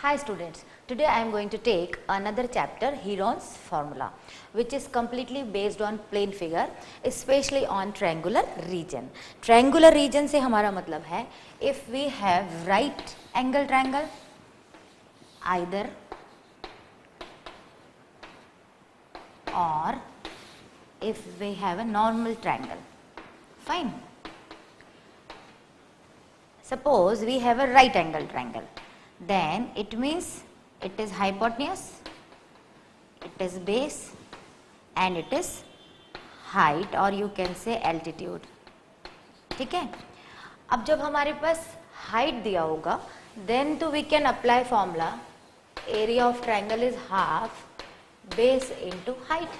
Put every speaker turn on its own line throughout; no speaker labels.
Hi students, today I am going to take another chapter, Heron's formula, which is completely based on plane figure, especially on triangular region. Triangular region से हमारा मतलब है if we have right angle triangle, either or if we have a normal triangle. Fine. Suppose we have a right angle triangle. Then it means it is hypotenuse, it is base and it is height or you can say altitude. ठीक है. अब जब हमारे पास height दिया होगा then तो we can apply formula area of triangle is half base into height.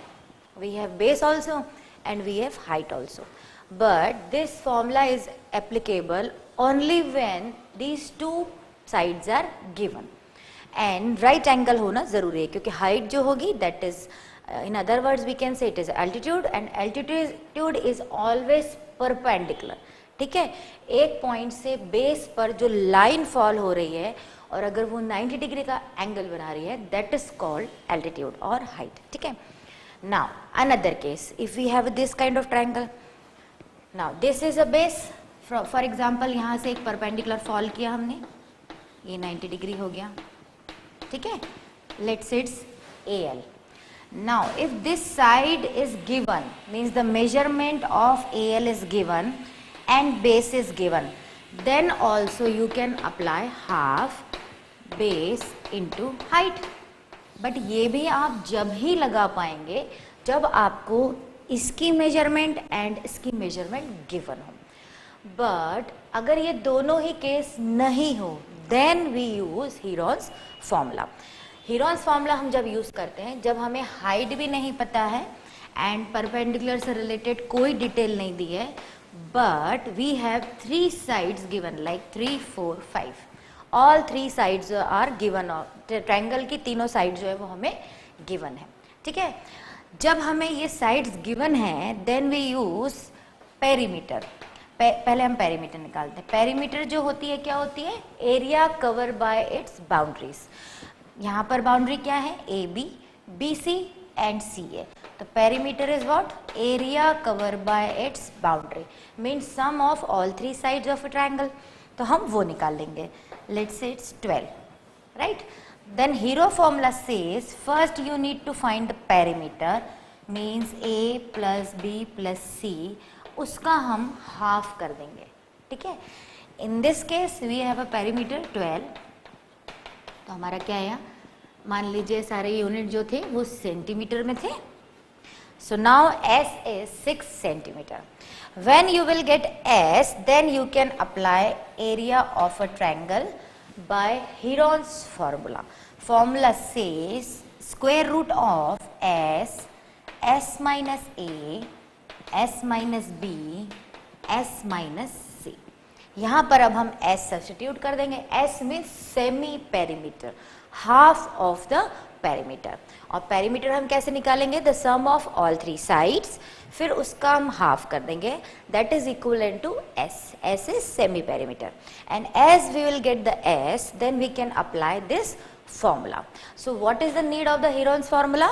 We have base also and we have height also, but this formula is applicable only when these two sides are given and right angle होना जरूरी है क्योंकि height जो होगी that is in other words we can say it is altitude and altitude is always perpendicular. ठीक है, एक point से बेस पर जो लाइन फॉल हो रही है और अगर वो 90 डिग्री का एंगल बना रही है that is called altitude or height. ठीक है. Now another case, if we have this kind of triangle, now this is a base. For example यहाँ से एक perpendicular fall किया हमने, ये 90 डिग्री हो गया. ठीक है, let's say it's AL. Now if this side is given means the measurement of AL is given and base is given, then also you can apply half base into height. But ये भी आप जब ही लगा पाएंगे जब आपको इसकी measurement and इसकी मेजरमेंट गिवन हो. बट अगर ये दोनों ही केस नहीं हो then we use Heron's formula. Heron's formula हम जब यूज करते हैं जब हमें हाइट भी नहीं पता है एंड परपेंडिकुलर से रिलेटेड कोई डिटेल नहीं दी है, but we have three sides given like 3, 4, 5. All three sides are given. Triangle की तीनों साइड जो है वो हमें गिवन है. ठीक है, जब हमें ये साइड्स गिवन है देन वी यूज पेरीमीटर. पहले हम पेरीमीटर निकालते हैं. पेरीमीटर जो होती है क्या होती है? Area cover by its boundaries. यहाँ पर बाउंड्री क्या है? A B, B C and C A. तो perimeter is what? Area cover by its boundary means sum of all three sides of a triangle. तो हम वो निकाल लेंगे. Let's say it's 12, right. Then hero formula says first you need to find the perimeter means A plus B plus C, उसका हम half कर देंगे. ठीक है, in this case we have a perimeter 12. तो हमारा क्या है? मान लीजिए सारे यूनिट जो थे वो सेंटीमीटर में थे. So now S is 6 centimetre. When you will get S, then you can apply area of a triangle by Heron's formula. Formula says square root of S, S minus A, S minus B, S minus C. यहाँ पर अब हम S substitute कर देंगे. S means semi perimeter, half of the perimeter. और perimeter हम कैसे निकालेंगे? The sum of all three sides, फिर उसका हम हाफ कर देंगे. That is equal to S. S is semi perimeter and as we will get the S then we can apply this formula. So what is the need of the Heron's formula?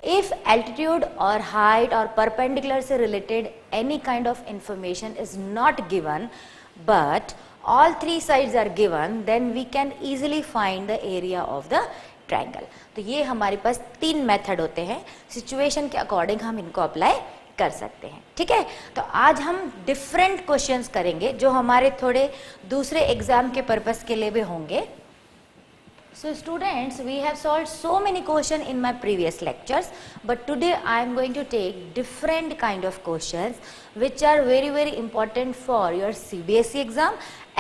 If altitude और height और perpendicular से related any kind of information is not given but all three sides are given, then we can easily find the area of the triangle. तो ये हमारे पास 3 method होते हैं. Situation के according हम इनको अप्लाई कर सकते हैं. ठीक है, तो आज हम डिफरेंट क्वेश्चंस करेंगे जो हमारे थोड़े दूसरे एग्जाम के पर्पस के लिए भी होंगे. So students, we have solved so many questions in my previous lectures, but today I am going to take different kind of questions which are very very important for your CBSE exam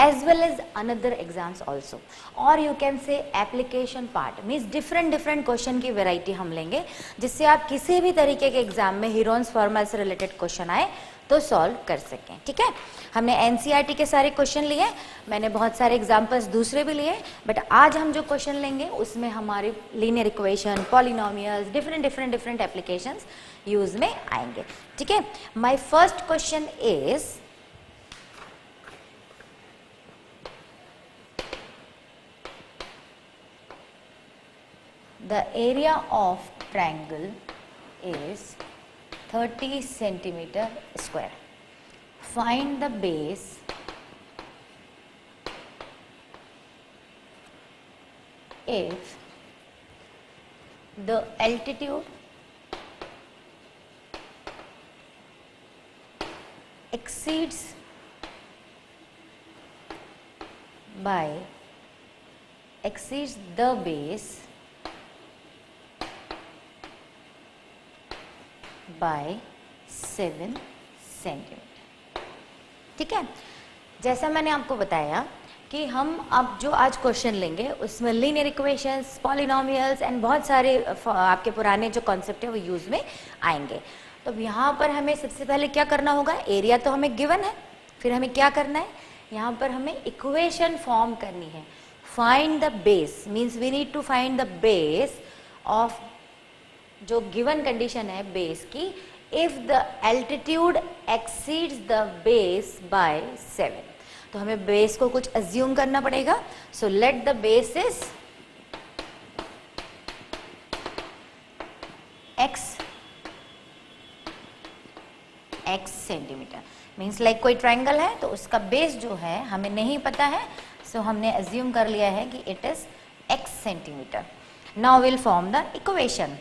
as well as another exams also, or you can say application part means different question की variety हम लेंगे जिससे आप किसी भी तरीके के exam में हीरोन्स फॉर्मूला से रिलेटेड क्वेश्चन आए तो सॉल्व कर सकें. ठीक है, हमने एनसीईआरटी के सारे क्वेश्चन लिए, मैंने बहुत सारे एग्जाम्पल्स दूसरे भी लिए, बट आज हम जो क्वेश्चन लेंगे उसमें हमारे linear equation, polynomials, different applications use में आएंगे. ठीक है, my first question is the area of triangle is 30 centimeter square. Find the base if the altitude exceeds the base by 7 centimetre. ठीक है, जैसा मैंने आपको बताया कि हम अब जो आज क्वेश्चन लेंगे उसमें लीनियर इक्वेशंस, पॉलिनोमियल्स एंड बहुत सारे आपके पुराने जो कॉन्सेप्ट है वो यूज में आएंगे. तो यहाँ पर हमें सबसे पहले क्या करना होगा, एरिया तो हमें गिवन है, फिर हमें क्या करना है, यहाँ पर हमें इक्वेशन फॉर्म करनी है. Find the base means we need to find the base of जो गिवन कंडीशन है बेस की, if the altitude exceeds the base by 7. तो हमें बेस को कुछ अज्यूम करना पड़ेगा. So let the base is x centimetre. Means like कोई ट्रायंगल है तो उसका बेस जो है हमें नहीं पता है, सो हमने अज्यूम कर लिया है कि it is x centimetre. Now will form the equation.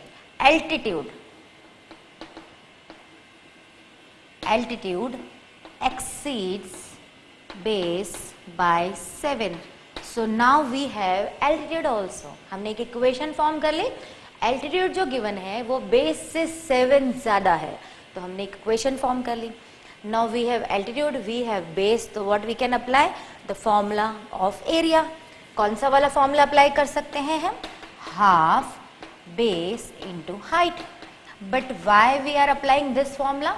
altitude exceeds base by 7. So now we have altitude also. हमने एक इक्वेशन फॉर्म कर ली. altitude जो गिवन है वो बेस से 7 ज्यादा है, तो हमने एक इक्वेशन फॉर्म कर ली. Now we have altitude, we have base, तो what we can apply? The formula of area. कौन सा वाला फॉर्मूला अप्लाई कर सकते हैं हम? Half base into height. But why we are applying this formula?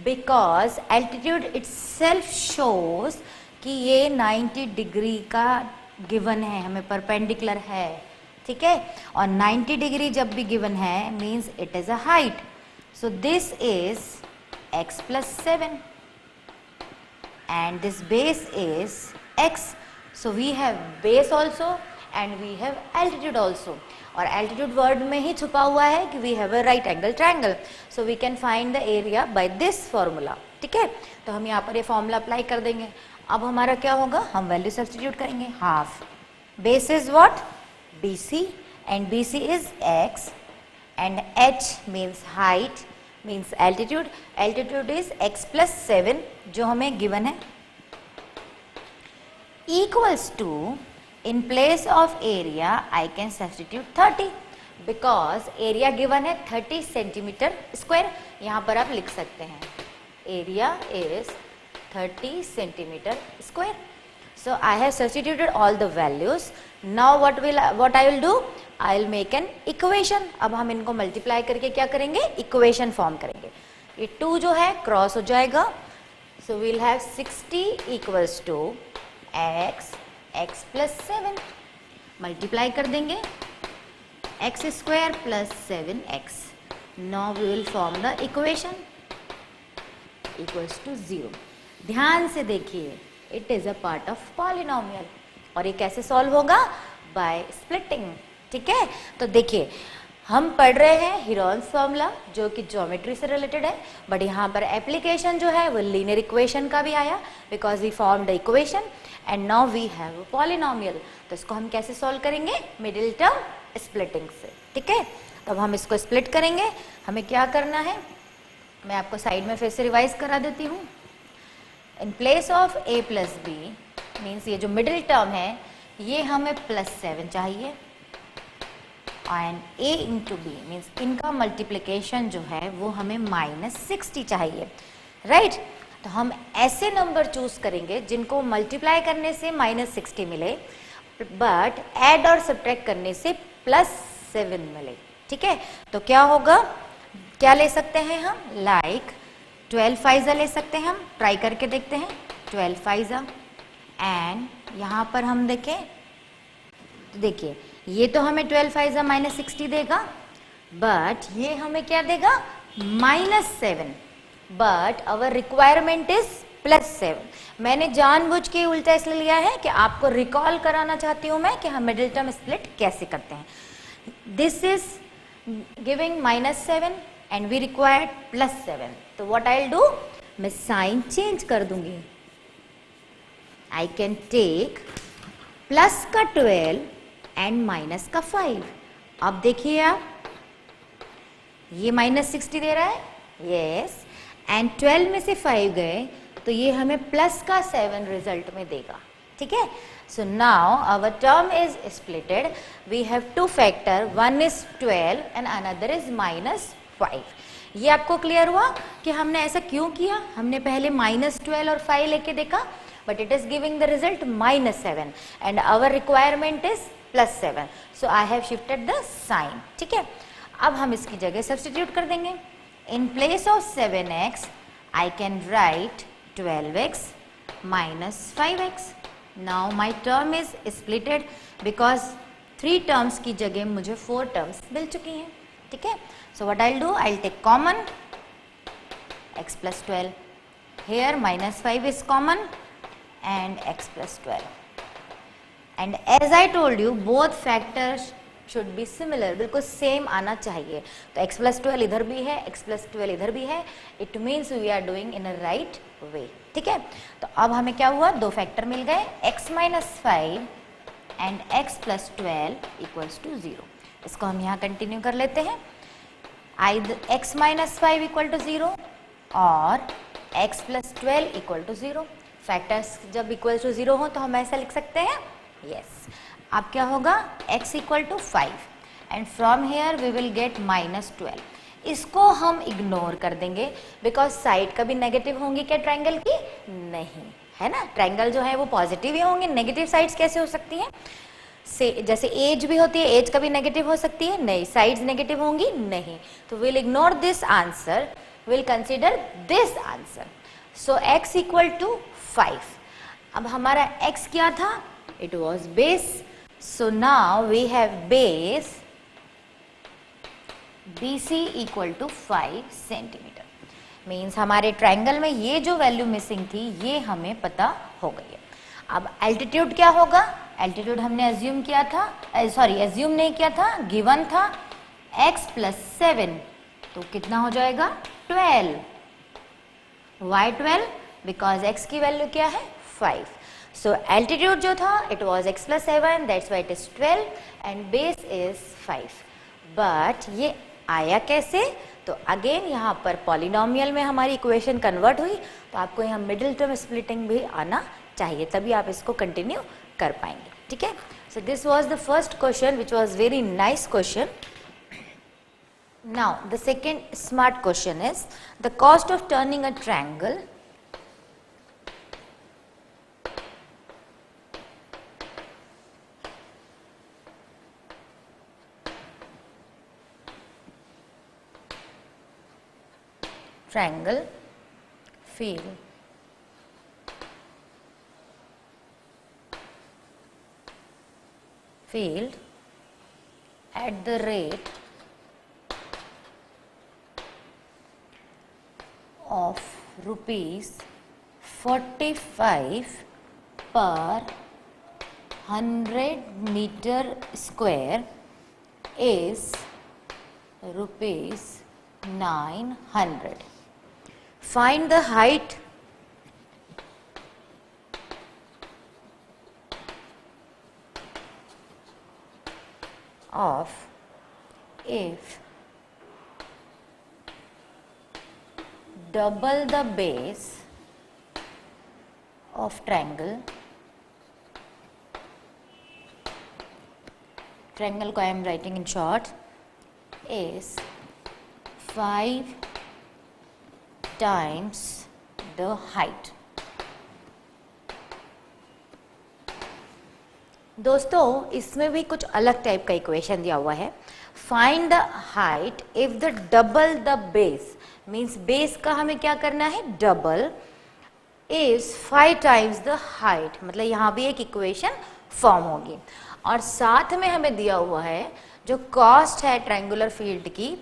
Because altitude itself shows कि ये 90 डिग्री का गिवन है, हमें परपेंडिकुलर है. ठीक है, और 90 डिग्री जब भी गिवन है means it is a height. So this is x plus 7 and this base is x. So we have base also and we have altitude also. और altitude word में ही छुपा हुआ है कि we have a right angle triangle. So we can find the area by this formula. ठीक है, तो हम यहाँ पर ये फॉर्मूला अप्लाई कर देंगे. अब हमारा क्या होगा, हम वैल्यू सब्स्टिट्यूट करेंगे. Half base is what, BC and BC is x and h means height means altitude. Altitude is x plus 7 जो हमें given है, equals to, in place of area I can substitute 30 because area given है 30 centimetre square. यहाँ पर आप लिख सकते हैं area is 30 centimetre square. So I have substituted all the values. Now what I will do? I will make an equation. अब हम इनको मल्टीप्लाई करके क्या करेंगे, इक्वेशन फॉर्म करेंगे. ये 2 जो है क्रॉस हो जाएगा. So we'll have 60 equals to x plus 7. Multiply कर देंगे x square plus 7x. Now we will form the equation equals to 0. ध्यान से देखिए, it is a part of polynomial. और ये कैसे सॉल्व होगा, बाय स्प्लिटिंग. ठीक है, तो देखिए हम पढ़ रहे हैं हीरोन्स फॉर्मूला जो कि ज्योमेट्री से रिलेटेड है, बट यहाँ पर एप्लीकेशन जो है वो लीनियर इक्वेशन का भी आया because we form the equation and now we have polynomial. तो इसको हम कैसे सॉल्व करेंगे, मिडिल टर्म स्प्लिटिंग से. ठीक है, तो अब हम इसको स्प्लिट करेंगे. हमें क्या करना है, मैं आपको साइड में फिर से रिवाइज करा देती हूँ. In place of a plus b means ये जो मिडिल टर्म है ये हमें +7 चाहिए and a into b means इनका मल्टीप्लिकेशन जो है वो हमें -60 चाहिए. राइट, तो हम ऐसे नंबर चूज करेंगे जिनको मल्टीप्लाई करने से -60 मिले बट ऐड और सब्ट्रैक्ट करने से +7 मिले. ठीक है, तो क्या होगा, क्या ले सकते हैं हम, लाइक 12 फाइजा ले सकते हैं. हम ट्राई करके देखते हैं 12 फाइजा. एंड यहाँ पर हम देखें तो देखिए ये तो हमें 12 फाइजा -60 देगा, बट ये हमें क्या देगा, -7. But our requirement is +7. मैंने जानबूझ के उल्टा इसलिए लिया है कि आपको रिकॉल कराना चाहती हूँ मैं कि हम मिडिल टर्म स्प्लिट कैसे करते हैं. This is giving -7 and we required +7. तो what I'll do, मैं साइन चेंज कर दूंगी. I can take प्लस का 12 एंड माइनस का 5. अब देखिए आप, ये -60 दे रहा है, यस, एंड 12 में से 5 गए तो ये हमें प्लस का 7 रिजल्ट में देगा. ठीक है. So now our term is splitted. We have two factor, one is 12 and another is -5. ये आपको क्लियर हुआ कि हमने ऐसा क्यों किया. हमने पहले -12 और 5 लेके देखा, but it is giving the result -7 and our requirement is +7. So I have shifted the sign. ठीक है. अब हम इसकी जगह सब्स्टिट्यूट कर देंगे. In place of 7x I can write 12x minus 5x. Now my term is splitted because 3 terms की जगह मुझे 4 terms मिल चुकी हैं. ठीक है. So what I'll do, I'll take common x plus 12. Here -5 is common and x plus 12. And as I told you, both factors should be similar. बिल्कुल same आना चाहिए. तो x plus 12 इधर भी है, x plus 12 इधर भी है. It means we are doing in a right way. ठीक है. तो अब हमें क्या हुआ, 2 फैक्टर मिल गए, x minus 5 and x plus 12 equals to 0. इसको हम यहाँ कंटिन्यू कर लेते हैं. Either x minus 5 equal to 0 और x plus 12 equal to 0. Factors जब इक्वल टू 0 हो तो हम ऐसा लिख सकते हैं. यस. अब क्या होगा, x equal to 5 and from here we will get -12. इसको हम इग्नोर कर देंगे बिकॉज साइड कभी नेगेटिव होंगी क्या ट्रायंगल की, नहीं है ना. ट्रायंगल जो है वो पॉजिटिव ही होंगे, नेगेटिव साइड्स कैसे हो सकती हैं. से जैसे एज भी होती है, एज कभी नेगेटिव हो सकती है, नहीं. साइड्स नेगेटिव होंगी, नहीं. तो will ignore this answer, will consider this answer. So x equal to 5. अब हमारा x क्या था, it was base. So now we have base BC equal to 5 centimetre. Means हमारे ट्रायंगल में ये जो वैल्यू मिसिंग थी ये हमें पता हो गई है. अब एल्टीट्यूड क्या होगा, एल्टीट्यूड हमने एज्यूम किया था, सॉरी एज्यूम नहीं किया था, गिवन था x प्लस 7. तो कितना हो जाएगा, 12. Why 12? बिकॉज x की वैल्यू क्या है, 5. सो एल्टीट्यूड जो था it was x plus 7, that's why it is 12 and base is 5. But ये आया कैसे, तो अगेन यहाँ पर पॉलिनोमियल में हमारी इक्वेशन कन्वर्ट हुई, तो आपको यहाँ मिडिल टर्म स्प्लिटिंग भी आना चाहिए, तभी आप इसको कंटिन्यू कर पाएंगे. ठीक है. So this was the first question which was very nice question. Now the second smart question is the cost of turning a triangle triangle field at the rate of rupees 45 per 100 meter square is rupees 900. Find the height of if double the base of triangle को I am writing in short is 5 times the height. दोस्तों इसमें भी कुछ अलग type का equation दिया हुआ है. Find the height if the double the base, means base का हमें क्या करना है, double, is 5 times the height. मतलब यहाँ भी एक इक्वेशन फॉर्म होगी और साथ में हमें दिया हुआ है जो कॉस्ट है ट्रायंगुलर फील्ड की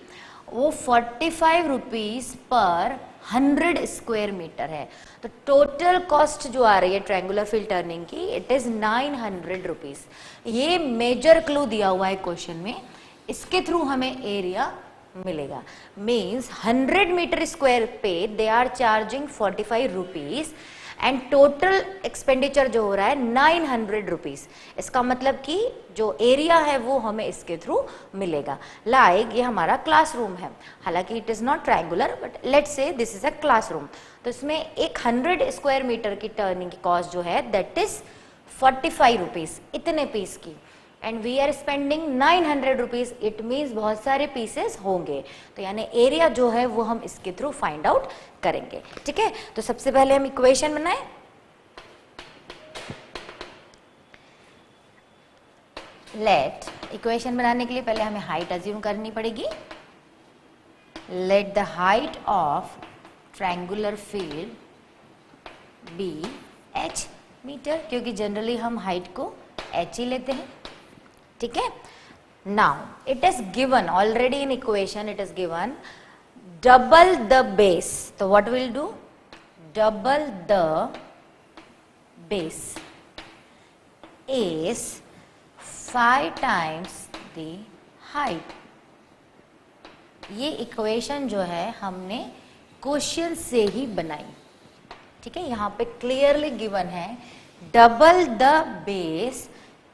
वो 45 रुपीज पर 100 स्क्वायर मीटर है. तो टोटल कॉस्ट जो आ रही है ट्रायंगुलर फील्ड टर्निंग की इट इज 900 रुपीज. ये मेजर क्लू दिया हुआ है क्वेश्चन में इसके थ्रू हमें एरिया मिलेगा। मीन्स 100 मीटर स्क्वायर पे they are charging 45 rupees and total expenditure जो हो रहा है 900 रुपीज। इसका मतलब कि जो एरिया है वो हमें इसके थ्रू मिलेगा। लाइक ये हमारा क्लासरूम है, हालांकि it is not triangular but let's say this is a classroom. तो इसमें एक 100 स्क्वायर मीटर की टर्निंग की कॉस्ट जो है दैट इज 45 रुपीज, इतने पीस की, and we are spending 900 rupees. It means बहुत सारे पीसेस होंगे, तो यानी एरिया जो है वो हम इसके थ्रू फाइंड आउट करेंगे। ठीक है, तो सबसे पहले हम इक्वेशन बनाएं। लेट इक्वेशन बनाने के लिए पहले हमें हाइट अज्यूम करनी पड़ेगी। Let the height of triangular field be h metre, क्योंकि जनरली हम हाइट को h ही लेते हैं। ठीक है, now it is given already in equation, it is given double the base. तो what will do, double the base is 5 times the height. ये इक्वेशन जो है हमने क्वेश्चन से ही बनाई। ठीक है, यहां पे क्लियरली गिवन है double the base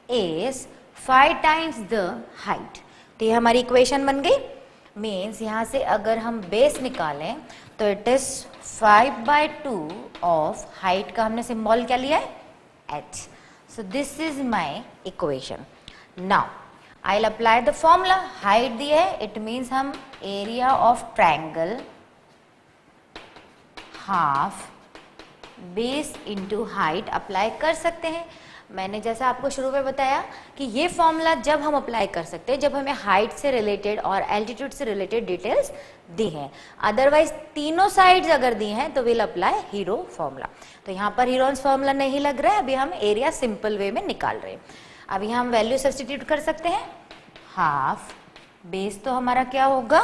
is 5 times the height. तो ये हमारी इक्वेशन बन गई। मीन्स यहां से अगर हम बेस निकालें तो इट इज 5/2 ऑफ हाइट का हमने सिंबल क्या लिया है h। So this is my equation. Now I will apply the formula. Height दी है, इट मीन्स हम area of triangle half base into height apply कर सकते हैं। मैंने जैसा आपको शुरू में बताया कि ये फॉर्मूला जब हम अप्लाई कर सकते हैं जब हमें हाइट से रिलेटेड और एल्टीट्यूड से रिलेटेड डिटेल्स दी हैं। अदरवाइज तीनों साइड्स अगर दी हैं तो विल अप्लाई हीरो फॉर्मूला। तो यहाँ पर हीरोन्स फॉर्मूला नहीं लग रहा है, अभी हम एरिया सिंपल वे में निकाल रहे हैं। अब यहाँ हम वैल्यू सब्स्टिट्यूट कर सकते हैं। हाफ बेस तो हमारा क्या होगा,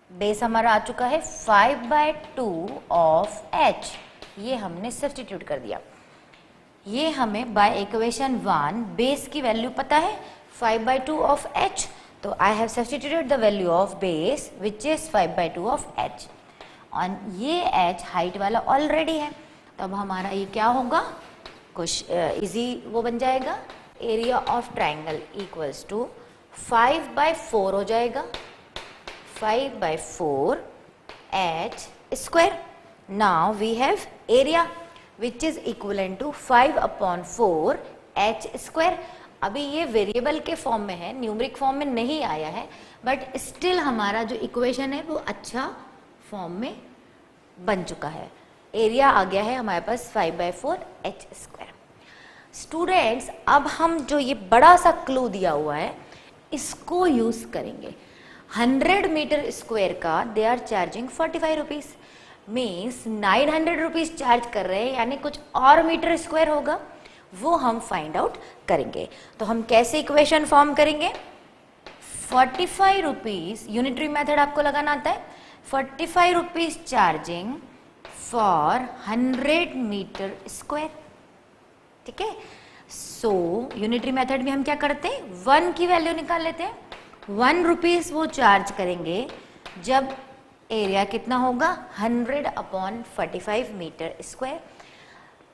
बेस हमारा आ चुका है 5/2 ऑफ h, ये हमने सब्स्टिट्यूट कर दिया। ये हमें बाय इक्वेशन 1 बेस की वैल्यू पता है 5/2 ऑफ h, तो आई have substituted the value of base which is 5/2 of h। और ये h हाइट वाला ऑलरेडी है, तो अब हमारा ये क्या होगा, कुछ इजी वो बन जाएगा, area of triangle equals to 5/4 हो जाएगा, 5/4 h square. Now we have area which is equivalent to 5/4 h square. अभी ये वेरिएबल के फॉर्म में है, न्यूमरिक फॉर्म में नहीं आया है, बट स्टिल हमारा जो इक्वेशन है वो अच्छा फॉर्म में बन चुका है। एरिया आ गया है हमारे पास 5/4 h स्क्वायर। स्टूडेंट्स, अब हम जो ये बड़ा सा क्लू दिया हुआ है इसको यूज करेंगे। 100 मीटर स्क्वायर का they are charging 45 rupees, means 900 rupees charge कर रहे हैं, यानी कुछ और मीटर स्क्वायर होगा, वो हम फाइंड आउट करेंगे। तो हम कैसे इक्वेशन फॉर्म करेंगे, 45 रुपीज, यूनिटरी मेथड आपको लगाना आता है, 45 rupees charging for 100 metre square. ठीक है, सो यूनिटरी मेथड में हम क्या करते हैं, 1 की वैल्यू निकाल लेते हैं। 1 रुपीज वो चार्ज करेंगे जब एरिया कितना होगा 100/45 metre square,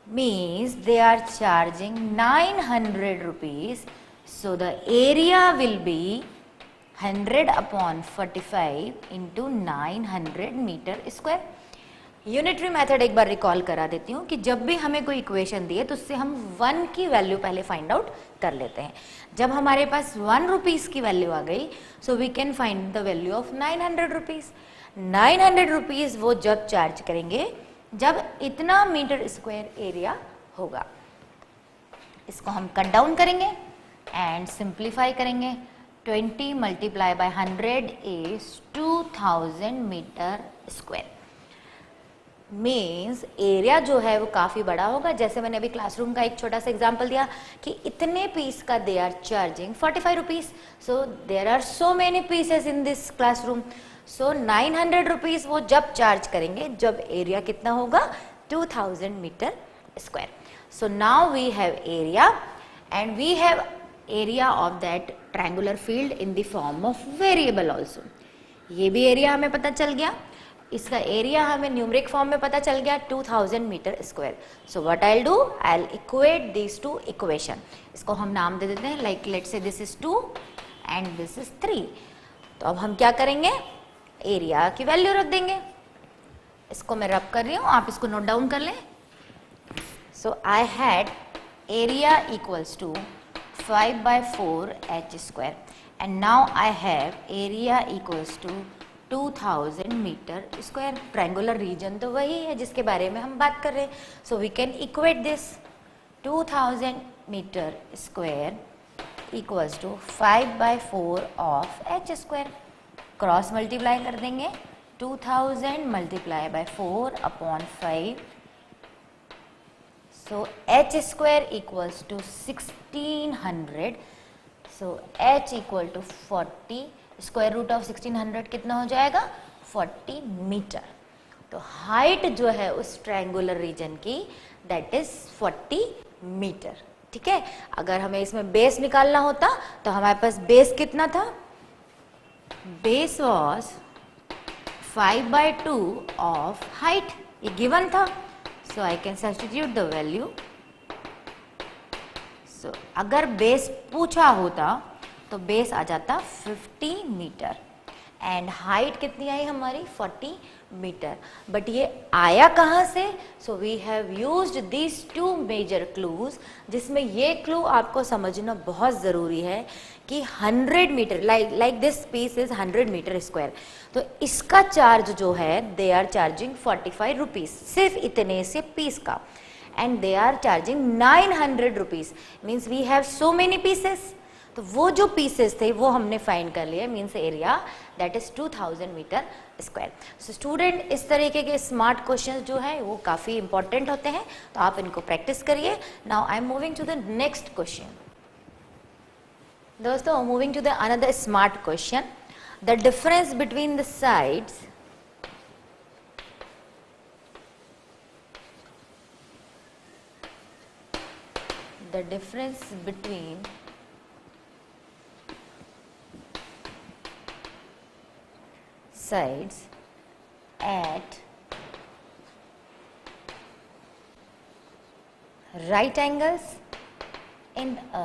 means they are charging 900 rupees, so the area will be 100/45 into 900 metre square. Unitary method एक बार रिकॉल करा देती हूँ कि जब भी हमें कोई इक्वेशन दिए तो उससे हम 1 की वैल्यू पहले फाइंड आउट कर लेते हैं। जब हमारे पास 1 रुपीज की वैल्यू आ गई, so we can find the value of 900 rupees. 900 rupees वो जब चार्ज करेंगे जब इतना मीटर स्क्वायर एरिया होगा। इसको हम कट डाउन करेंगे एंड सिंप्लीफाई करेंगे। 20 multiply by 100 is 2000 metre square. Means area जो है वो काफी बड़ा होगा। जैसे मैंने अभी क्लासरूम का एक छोटा सा एग्जांपल दिया कि इतने पीस का they are charging 45 rupees, so there are so many pieces in this classroom, so 900 rupees वो जब चार्ज करेंगे जब एरिया कितना होगा 2000 metre square. So now we have area and we have area of that triangular field in the form of variable also. ये भी area हमें पता चल गया, इसका एरिया हमें न्यूमरिक फॉर्म में पता चल गया 2000 metre square. So what I will do, I will equate this to equation. इसको हम नाम दे देते हैं, like let's say this is 2 and this is 3। तो अब हम क्या करेंगे, एरिया की वैल्यू रख देंगे। इसको मैं रब कर रही हूँ, आप इसको नोट डाउन कर लें। So I had area equals to 5/4 h square and now I have area equals to 2000 metre square. Triangular region तो वही है जिसके बारे में हम बात कर रहे हैं। So we can equate this 2000 metre square equals to 5/4 of h square. Cross multiply कर देंगे, 2000 multiply by 4 upon 5। So h square equals to 1600। So h equal to 40, square root of 1600 कितना हो जाएगा, 40 मीटर। तो हाइट जो है उस triangular reason की दैट इज 40 मीटर। ठीक है, अगर हमें इसमें बेस निकालना होता तो हमारे पास बेस कितना था, बेस वॉज 5/2 ऑफ हाइट, ये गिवन था। So I can substitute the value. So अगर बेस पूछा होता तो बेस आ जाता 50 मीटर एंड हाइट कितनी आई हमारी 40 मीटर। बट ये आया कहाँ से, so we have used these 2 major clues, जिसमें ये क्लू आपको समझना बहुत ज़रूरी है कि 100 metre like this piece is 100 metre square, तो इसका चार्ज जो है दे आर चार्जिंग 45 रुपीज़ सिर्फ इतने से पीस का, and they are charging 900 rupees. Means we have so many pieces. तो वो जो पीसेस थे वो हमने फाइंड कर लिया, means area that is 2000 metre square. So student, इस तरीके के स्मार्ट क्वेश्चंस जो है वो काफ़ी इंपॉर्टेंट होते हैं, तो आप इनको प्रैक्टिस करिए। Now I am moving to the next question. दोस्तों, moving to the another smart question, the difference between the sides sides at right angles in a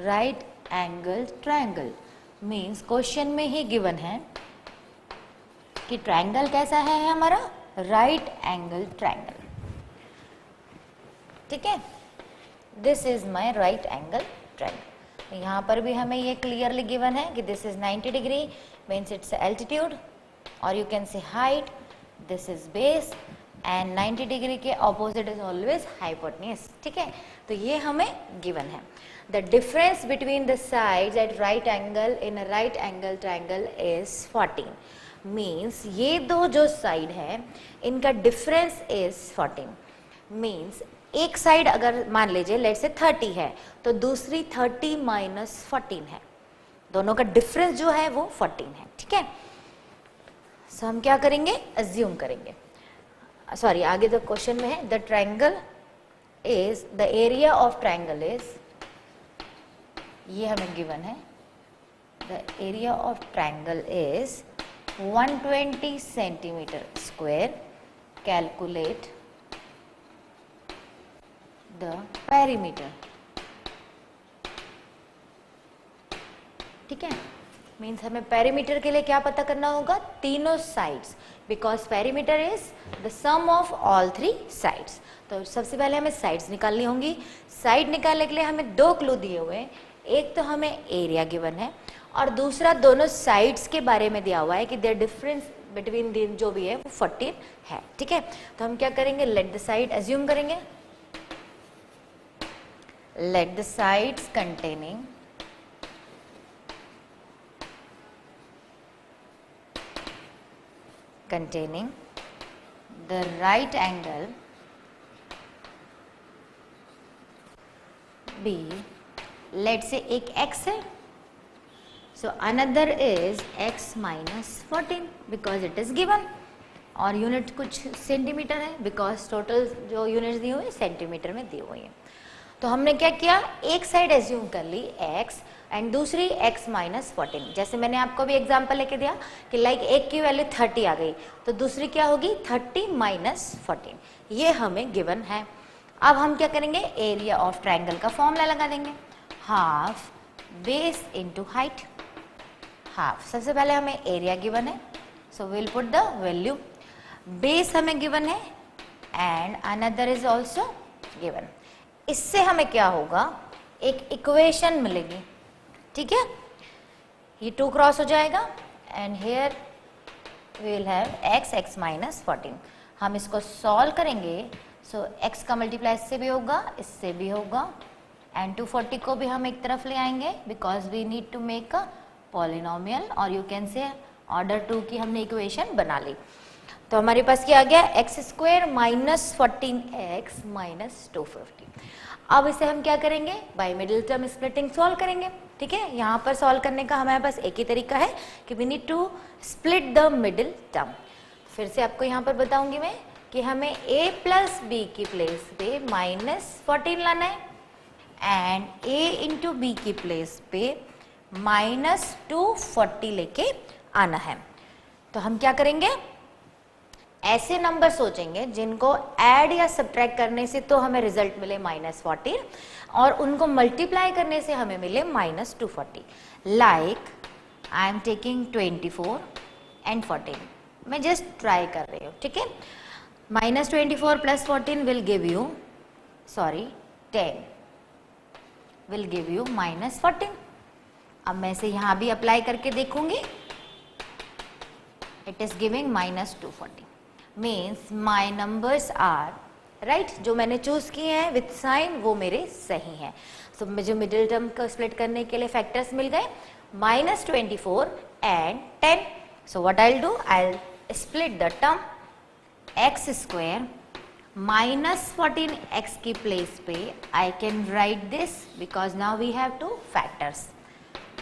right angle triangle। Means question में ही given है कि triangle कैसा है हमारा, right angle triangle. ठीक है, this is my right angle triangle. यहाँ पर भी हमें ये क्लियरली गिवन है कि this is 90 degree, means its altitude, और you can say height, this is base, and 90 degree के ऑपोजिट इज ऑलवेज हाइपोटेन्यूज। ठीक है, तो ये हमें गिवन है। The difference between the sides at right angle in a right angle triangle is 14। Means ये दो जो साइड है इनका डिफरेंस इज 14। मीन्स एक साइड अगर मान लीजिए लेट से 30 है तो दूसरी 30 माइनस 14 है, दोनों का डिफरेंस जो है वो 14 है। ठीक है, सो हम क्या करेंगे, अज्यूम करेंगे, सॉरी आगे तो क्वेश्चन में है the triangle is the area of triangle is, ये हमें गिवन है, the area of triangle is 120 centimetre square. Calculate the perimeter. ठीक है, मीन्स हमें पेरीमीटर के लिए क्या पता करना होगा, तीनों sides, because perimeter is the sum of all 3 sides. तो सबसे पहले हमें साइड्स निकालनी होंगी। साइड निकालने के लिए हमें 2 क्लू दिए हुए हैं, एक तो हमें एरिया गिवन है और दूसरा दोनों साइड्स के बारे में दिया हुआ है कि देयर डिफरेंस बिटवीन दिन जो भी है वो 14 है। ठीक है, तो हम क्या करेंगे, लेट द साइड अज्यूम करेंगे, let the sides containing the right angle be, let's say एक x है, so another is x minus 14 because it is given, और यूनिट कुछ सेंटीमीटर है बिकॉज टोटल जो यूनिट्स दी हुई है सेंटीमीटर में दी हुई है। तो हमने क्या किया, एक साइड एज्यूम कर ली x एंड दूसरी x माइनस 14। जैसे मैंने आपको भी एग्जांपल लेके दिया कि लाइक एक की वैल्यू 30 आ गई तो दूसरी क्या होगी 30 माइनस 14, ये हमें गिवन है। अब हम क्या करेंगे, एरिया ऑफ ट्राइंगल का फॉर्मूला लगा देंगे, half base into height. Half, सबसे पहले हमें एरिया गिवन है, so will put the value, base हमें गिवन है and another is also given. इससे हमें क्या होगा, एक इक्वेशन मिलेगी, ठीक है, ये 2 क्रॉस हो जाएगा and here we will have x minus 14। हम इसको सॉल्व करेंगे, सो x का मल्टीप्लाई इससे भी होगा, इससे भी होगा एंड 240 को भी हम एक तरफ ले आएंगे because we need to make a polynomial, और यू कैन से ऑर्डर 2 की हमने इक्वेशन बना ली। तो हमारे पास क्या आ गया, x square minus 14x minus 250। अब इसे हम क्या करेंगे, by middle term splitting solve करेंगे, ठीक है। यहाँ पर सॉल्व करने का हमारे पास एक ही तरीका है कि we need to split the middle term. फिर से आपको यहाँ पर बताऊंगी मैं कि हमें a प्लस बी की प्लेस पे माइनस 14 लाना है एंड a इंटू बी की प्लेस पे माइनस 240 लेके आना है। तो हम क्या करेंगे, ऐसे नंबर सोचेंगे जिनको ऐड या सब्ट्रैक्ट करने से तो हमें रिजल्ट मिले माइनस 14 और उनको मल्टीप्लाई करने से हमें मिले minus 240। Like I am taking 24 and 14, मैं जस्ट ट्राई कर रही हूँ, ठीक है। Minus 24 plus 14 will give you, sorry 10 will give you minus 14। अब मैं इसे यहाँ भी अप्लाई करके देखूंगी, it is giving minus 240, means my numbers are right. जो मैंने चूज किए हैं विथ साइन वो मेरे सही हैं। सो मुझे मिडिल टर्म को स्प्लिट करने के लिए फैक्टर्स मिल गए, minus 24 and 10। So what I will do, I will split the term, x square minus 14x की प्लेस पे I can write this because now we have two factors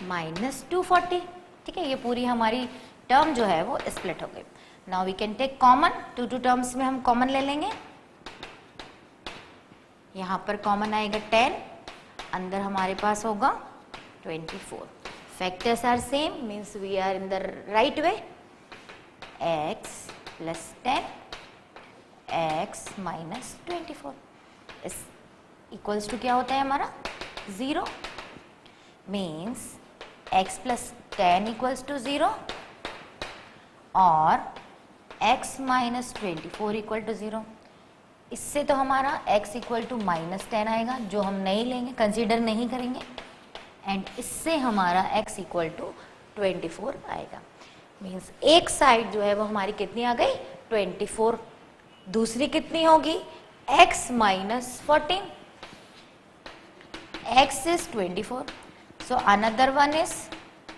minus 240, ठीक है। ये पूरी हमारी टर्म जो है वो स्प्लिट हो गई। Now we can take common, two terms में हम कॉमन ले लेंगे। यहाँ पर कॉमन आएगा 10, अंदर हमारे पास होगा 24। Factors are same, means we are in the right way. x plus 10 x minus 24 is equals to क्या होता है हमारा 0, means x plus 10 equals to 0 और x माइनस 24 इक्वल टू 0। इससे तो हमारा x इक्वल टू माइनस 10 आएगा जो हम नहीं लेंगे, कंसीडर नहीं करेंगे, एंड इससे हमारा x इक्वल टू 24 आएगा। मीन्स एक साइड जो है वो हमारी कितनी आ गई 24, दूसरी कितनी होगी x minus 14, x is 24, so another one is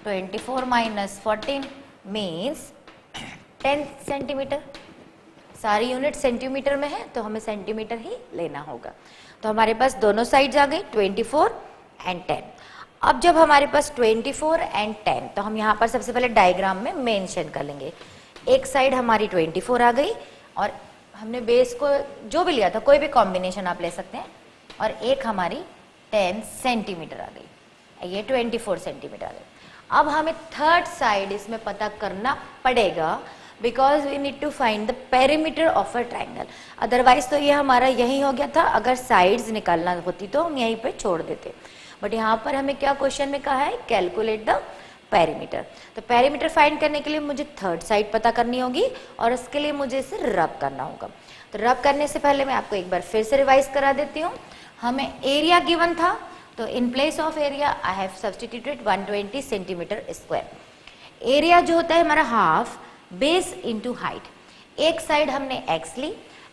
24 minus 14 means 10 centimetre. सारी यूनिट सेंटीमीटर में है तो हमें सेंटीमीटर ही लेना होगा। तो हमारे पास दोनों साइड्स आ गई 24 एंड 10। अब जब हमारे पास 24 एंड 10 तो हम यहाँ पर सबसे पहले डायग्राम में मेंशन कर लेंगे। एक साइड हमारी 24 आ गई और हमने बेस को जो भी लिया था कोई भी कॉम्बिनेशन आप ले सकते हैं, और एक हमारी 10 सेंटीमीटर आ गई, ये 24 सेंटीमीटर आ गई। अब हमें थर्ड साइड इसमें पता करना पड़ेगा because we need to find the perimeter of a triangle. Otherwise तो ये हमारा यही हो गया था, अगर साइड्स निकालना होती तो हम यहीं पे छोड़ देते, बट यहाँ पर हमें क्या क्वेश्चन में कहा है, कैलकुलेट द पेरीमीटर। तो पेरीमीटर फाइंड करने के लिए मुझे थर्ड साइड पता करनी होगी और इसके लिए मुझे इसे रब करना होगा। तो रब करने से पहले मैं आपको एक बार फिर से रिवाइज करा देती हूँ। हमें एरिया गिवन था तो in place of area I have substituted 120 centimetre square. Area जो होता है हमारा हाफ बेस इंटू हाइट। एक साइड हमने x ली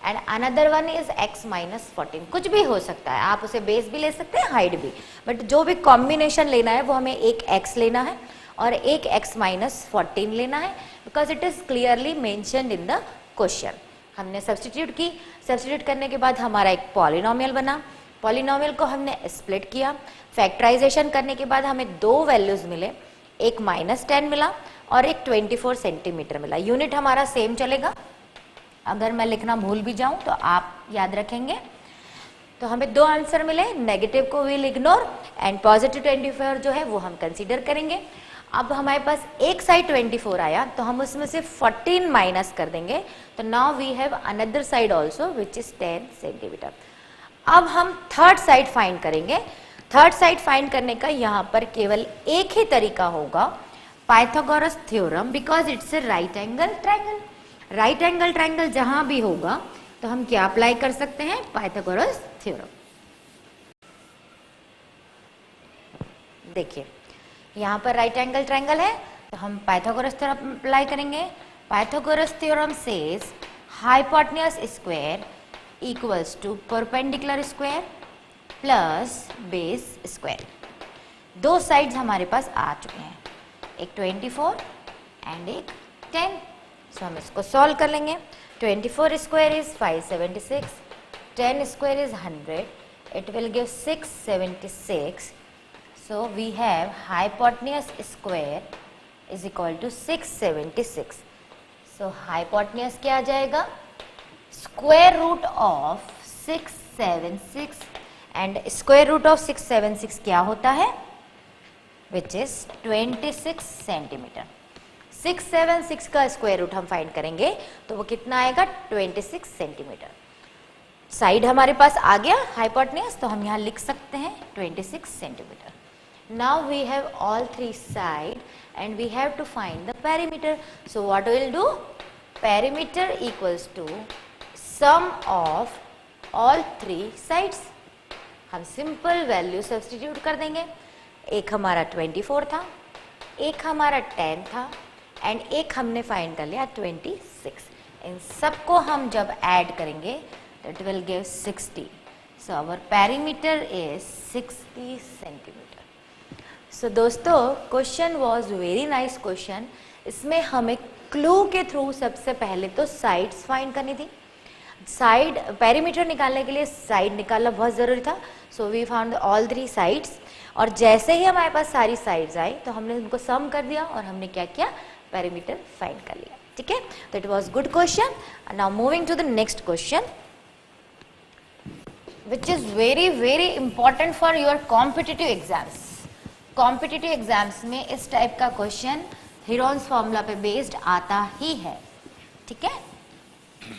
and another one is x minus 14, कुछ भी हो सकता है, आप उसे बेस भी ले सकते हैं हाइट भी, बट जो भी कॉम्बिनेशन लेना है वो हमें एक x लेना है और एक x माइनस 14 लेना है because it is clearly mentioned in the question. हमने सब्स्टिट्यूट की, सब्स्टिट्यूट करने के बाद हमारा एक पॉलिनोमियल बना, पॉलिनोमियल को हमने स्प्लिट किया, फैक्टराइजेशन करने के बाद हमें दो वैल्यूज मिले, एक माइनस 10 मिला और एक 24 सेंटीमीटर मिला। यूनिट हमारा सेम चलेगा, अगर मैं लिखना भूल भी जाऊं तो आप याद रखेंगे। तो हमें 2 आंसर मिले, नेगेटिव को विल इग्नोर एंड पॉजिटिव 24 जो है वो हम कंसीडर करेंगे। अब हमारे पास एक साइड 24 आया तो हम उसमें से 14 माइनस कर देंगे, तो now we have another side also which is 10 centimetre. अब हम थर्ड साइड फाइंड करेंगे। थर्ड साइड फाइंड करने का यहाँ पर केवल एक ही तरीका होगा, Pythagoras theorem, because it's a right angle triangle. Right angle triangle जहां भी होगा तो हम क्या अप्लाई कर सकते हैं, पाइथागोरस थ्योरम। देखिए यहाँ पर राइट एंगल ट्रायंगल है तो हम पाइथागोरस थ्योरम अप्लाई करेंगे। Pythagoras theorem says hypotenuse square equals to perpendicular square plus base square. 2 sides हमारे पास आ चुके हैं, एक 24 एंड एक 10। सो हम इसको सॉल्व कर लेंगे। 24 square is 576, 10 square is 100, it will give 676. So we have hypotenuse square is equal to 676. So hypotenuse क्या आ जाएगा, square root of 676 and square root of 676 क्या होता है, which is 26 सेंटीमीटर। 676 का स्क्वायर रूट हम फाइंड करेंगे तो वो कितना आएगा, 26 सेंटीमीटर। साइड हमारे पास आ गया हाइपोटेन्यूज, तो हम यहाँ लिख सकते हैं 26 centimetre. Now we have all 3 side and we have to find the perimeter. So what will do, perimeter equals to sum of all 3 sides. हम सिंपल वैल्यू सब्स्टिट्यूट कर देंगे। एक हमारा 24 था, एक हमारा 10 था एंड एक हमने फाइंड कर लिया 26। इन सबको हम जब ऐड करेंगे तो it will give 60। So our perimeter is 60 centimetre. So दोस्तों question was very nice question. इसमें हमें क्लू के थ्रू सबसे पहले तो साइड्स फाइंड करनी थी। साइड पेरीमीटर निकालने के लिए साइड निकालना बहुत ज़रूरी था। So we found all 3 sides, और जैसे ही हमारे पास सारी साइड्स आई तो हमने उनको सम कर दिया और हमने क्या किया, पेरीमीटर फाइंड कर लिया। ठीक है, तो it was good question. Now moving to the next question which is very very important for your competitive exams. Competitive exams में इस टाइप का क्वेश्चन हीरोन्स फॉर्मूला पे बेस्ड आता ही है। ठीक है,